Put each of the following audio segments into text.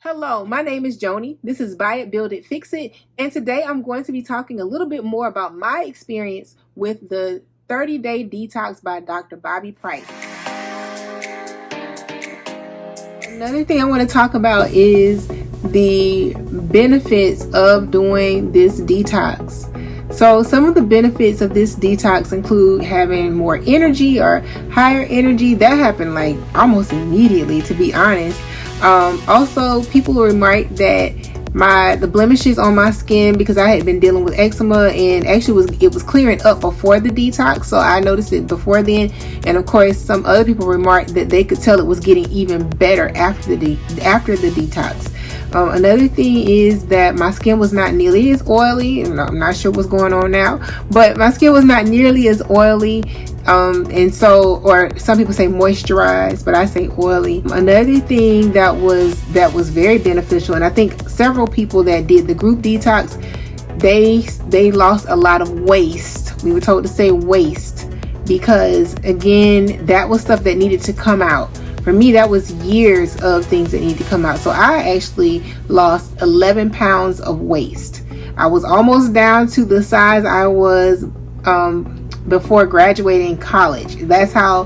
Hello, my name is Joni. This is Buy It, Build It, Fix It. And today I'm going to be talking a little bit more about my experience with the 30-Day Detox by Dr. Bobby Price. Another thing I want to talk about is the benefits of doing this detox. So some of the benefits of this detox include having more energy or higher energy. That happened like almost immediately, to be honest. Also, people remark that the blemishes on my skin, because I had been dealing with eczema, and actually it was clearing up before the detox, so I noticed it before then. And of course, some other people remarked that they could tell it was getting even better after the detox. Another thing is that my skin was not nearly as oily, and I'm not sure what's going on now, but my skin was not nearly as oily. And so, or some people say moisturized, but I say oily. Another thing that was very beneficial, and I think several people that did the group detox, they lost a lot of waste. We were told to say waste, because again, that was stuff that needed to come out. For me, that was years of things that needed to come out. So I actually lost 11 pounds of waist. I was almost down to the size I was before graduating college. That's how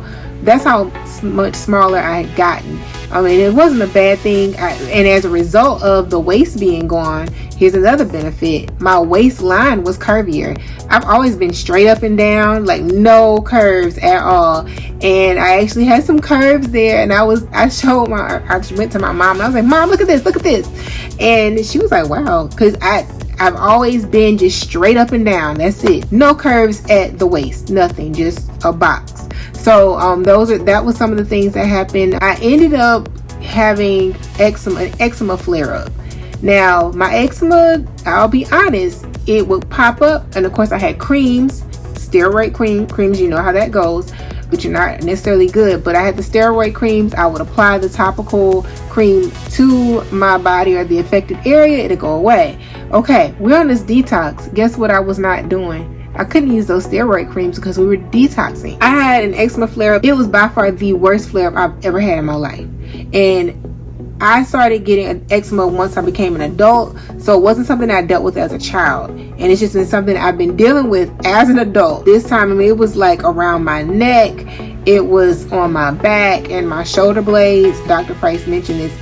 much smaller I had gotten. I mean, it wasn't a bad thing. And as a result of the waist being gone, here's another benefit. My waistline was curvier. I've always been straight up and down, like no curves at all. And I actually had some curves there. And I went to my mom and I was like, Mom, look at this. And she was like, wow, because I've always been just straight up and down. That's it. No curves at the waist. Nothing. Just a box. So that was some of the things that happened. I ended up having an eczema flare up. Now my eczema, I'll be honest, it would pop up, and of course I had creams, steroid creams. You know how that goes, which are not necessarily good. But I had the steroid creams. I would apply the topical cream to my body or the affected area. It'll go away. Okay, we're on this detox. Guess what I was not doing? I couldn't use those steroid creams because we were detoxing. I had an eczema flare-up. It was by far the worst flare-up I've ever had in my life. And I started getting an eczema once I became an adult. So it wasn't something I dealt with as a child. And it's just been something I've been dealing with as an adult. This time, I mean, it was like around my neck. It was on my back and my shoulder blades. Dr. Price mentioned this.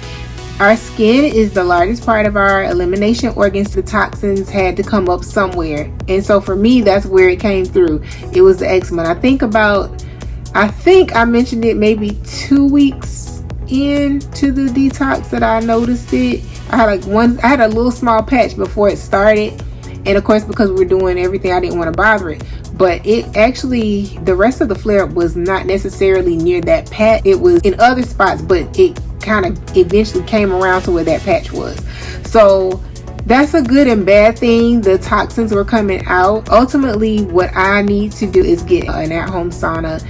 Our skin is the largest part of our elimination organs. The toxins had to come up somewhere. And so for me, that's where it came through. It was the eczema. And I think I mentioned it maybe 2 weeks into the detox that I noticed it. I had a little small patch before it started. And of course, because we were doing everything, I didn't want to bother it. But it actually, the rest of the flare-up was not necessarily near that patch. It was in other spots, but it kind of eventually came around to where that patch was. So that's a good and bad thing. The toxins were coming out. Ultimately, what I need to do is get an at-home sauna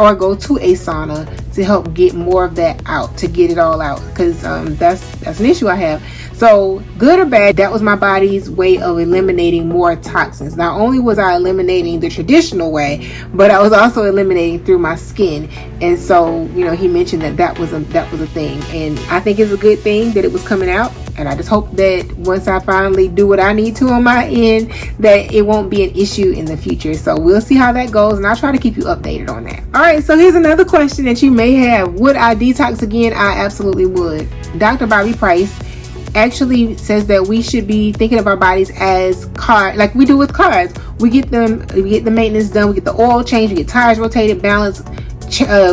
or go to a sauna to help get more of that out, to get it all out, because that's an issue I have. So good or bad, that was my body's way of eliminating more toxins. Not only was I eliminating the traditional way, but I was also eliminating through my skin. And so, he mentioned that was a thing. And I think it's a good thing that it was coming out. And I just hope that once I finally do what I need to on my end, that it won't be an issue in the future. So we'll see how that goes, and I'll try to keep you updated on that. All right, so here's another question that you may have. Would I detox again? I absolutely would. Dr. Bobby Price actually says that we should be thinking of our bodies as cars, like we do with cars. We get the maintenance done, we get the oil change, we get tires rotated, balanced.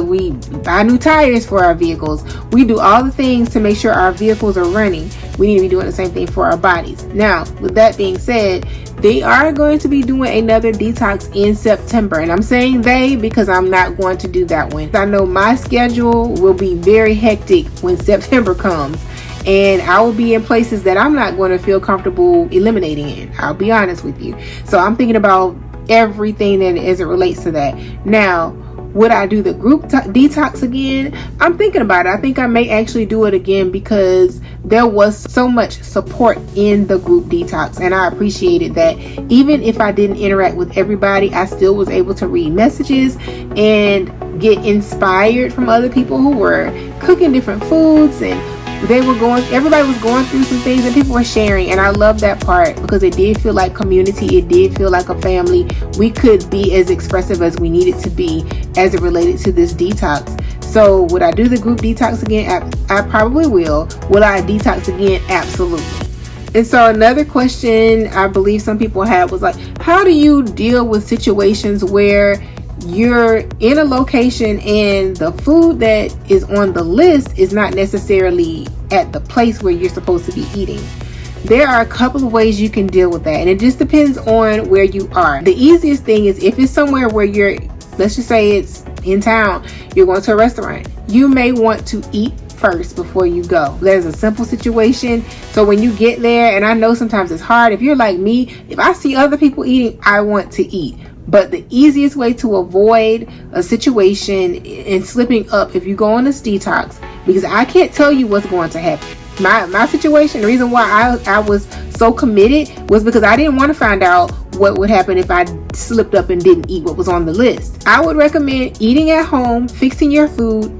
We buy new tires for our vehicles. We do all the things to make sure our vehicles are running. We need to be doing the same thing for our bodies. Now, with that being said, they are going to be doing another detox in September. And I'm saying they because I'm not going to do that one. I know my schedule will be very hectic when September comes. And I will be in places that I'm not going to feel comfortable eliminating in. I'll be honest with you. So I'm thinking about everything that as it relates to that. Now, would I do the group detox again? I'm thinking about it. I think I may actually do it again because there was so much support in the group detox, and I appreciated that. Even if I didn't interact with everybody, I still was able to read messages and get inspired from other people who were cooking different foods and everybody was going through some things and people were sharing, and I love that part because it did feel like community. It did feel like a family. We could be as expressive as we needed to be as it related to this detox. So would I do the group detox again? I probably will. Will I detox again? Absolutely. And so another question I believe some people had was like, how do you deal with situations where you're in a location and the food that is on the list is not necessarily at the place where you're supposed to be eating? There are a couple of ways you can deal with that, and it just depends on where you are. The easiest thing is if it's somewhere where let's just say it's in town, you're going to a restaurant, you may want to eat first before you go. There's a simple situation. So when you get there, and I know sometimes it's hard, if you're like me, if I see other people eating, I want to eat. But the easiest way to avoid a situation and slipping up if you go on this detox, because I can't tell you what's going to happen. My situation, the reason why I was so committed was because I didn't want to find out what would happen if I slipped up and didn't eat what was on the list. I would recommend eating at home, fixing your food,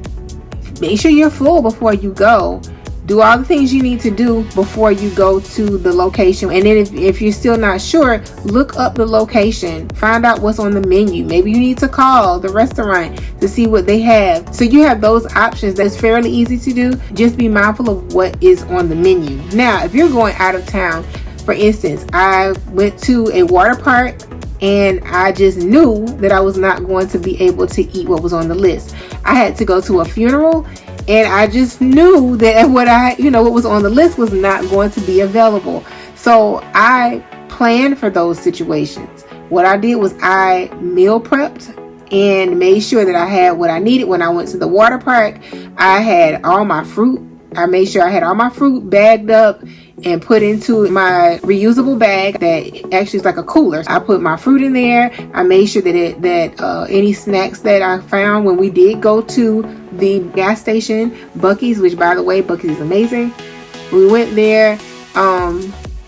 make sure you're full before you go. Do all the things you need to do before you go to the location. And then if you're still not sure, look up the location. Find out what's on the menu. Maybe you need to call the restaurant to see what they have. So you have those options. That's fairly easy to do. Just be mindful of what is on the menu. Now, if you're going out of town, for instance, I went to a water park and I just knew that I was not going to be able to eat what was on the list. I had to go to a funeral, and I just knew that what was on the list was not going to be available. So I planned for those situations. What I did was I meal prepped and made sure that I had what I needed. When I went to the water park, I had all my fruit. I made sure I had all my fruit bagged up and put into my reusable bag that actually is like a cooler. I put my fruit in there. I made sure that any snacks that I found when we did go to the gas station, Buc-ee's, which by the way, Buc-ee's is amazing. We went there.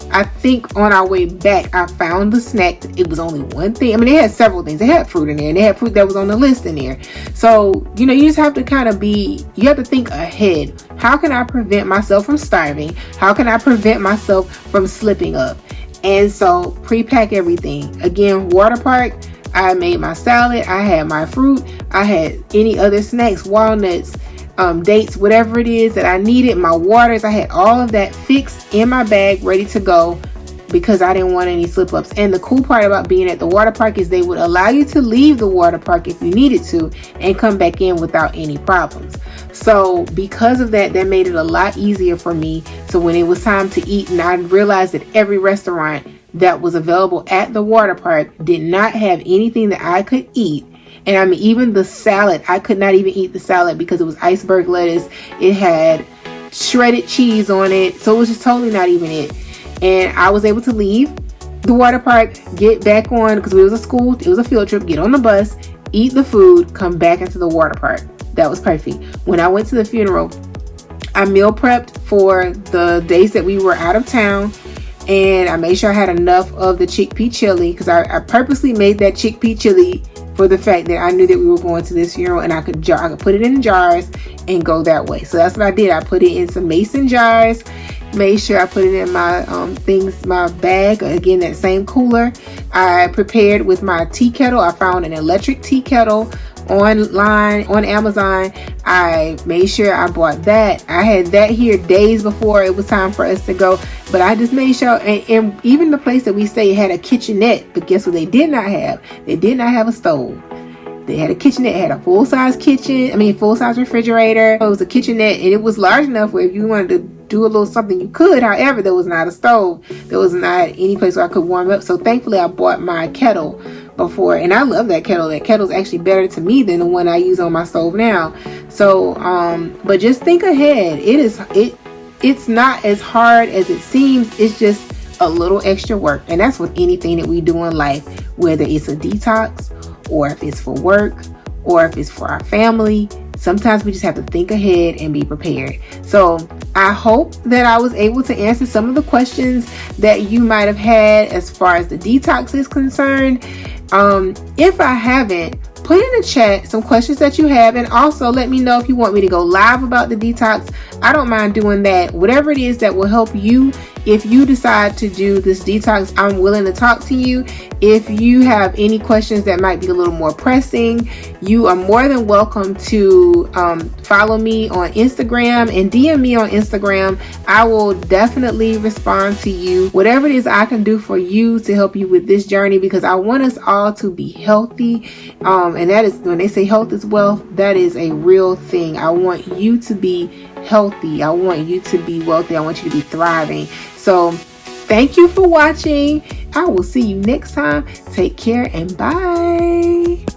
I think on our way back, I found the snack. It was only one thing. I mean, they had several things. They had fruit in there, and they had fruit that was on the list in there. So, you just have to you have to think ahead. How can I prevent myself from starving? How can I prevent myself from slipping up? And so pre-pack everything. Again, water park, I made my salad. I had my fruit. I had any other snacks, walnuts, dates, whatever it is that I needed, my waters. I had all of that fixed in my bag, ready to go, because I didn't want any slip ups. And the cool part about being at the water park is they would allow you to leave the water park if you needed to and come back in without any problems. So because of that, that made it a lot easier for me. So when it was time to eat, and I realized that every restaurant that was available at the water park did not have anything that I could eat. And I mean, even the salad, I could not even eat the salad because it was iceberg lettuce. It had shredded cheese on it. So it was just totally not even it. And I was able to leave the water park, get back on, because it was a field trip, get on the bus, eat the food, come back into the water park. That was perfect. When I went to the funeral, I meal prepped for the days that we were out of town. And I made sure I had enough of the chickpea chili, because I purposely made that chickpea chili for the fact that I knew that we were going to this funeral, and I could put it in jars and go that way. So that's what I did. I put it in some mason jars, made sure I put it in my my bag, again, that same cooler. I prepared with my tea kettle. I found an electric tea kettle online on Amazon. I made sure I bought that. I had that here days before it was time for us to go, but I just made sure, and even the place that we stayed had a kitchenette, but guess what they did not have? They did not have a stove. They had a kitchenette, had a full-size full-size refrigerator. It was a kitchenette, and it was large enough where if you wanted to do a little something, you could. However, there was not a stove. There was not any place where I could warm up. So thankfully, I bought my kettle before, and I love that kettle. That kettle's actually better to me than the one I use on my stove now. So, but just think ahead. It's not as hard as it seems. It's just a little extra work, and that's with anything that we do in life, whether it's a detox, or if it's for work, or if it's for our family. Sometimes we just have to think ahead and be prepared. So I hope that I was able to answer some of the questions that you might have had as far as the detox is concerned. If I haven't, put in the chat some questions that you have, and also let me know if you want me to go live about the detox. I don't mind doing that. Whatever it is that will help you. If you decide to do this detox, I'm willing to talk to you. If you have any questions that might be a little more pressing, you are more than welcome to follow me on Instagram and DM me on Instagram. I will definitely respond to you. Whatever it is I can do for you to help you with this journey, because I want us all to be healthy. And that is, when they say health is wealth, that is a real thing. I want you to be healthy. I want you to be wealthy. I want you to be thriving. So thank you for watching. I will see you next time. Take care and bye.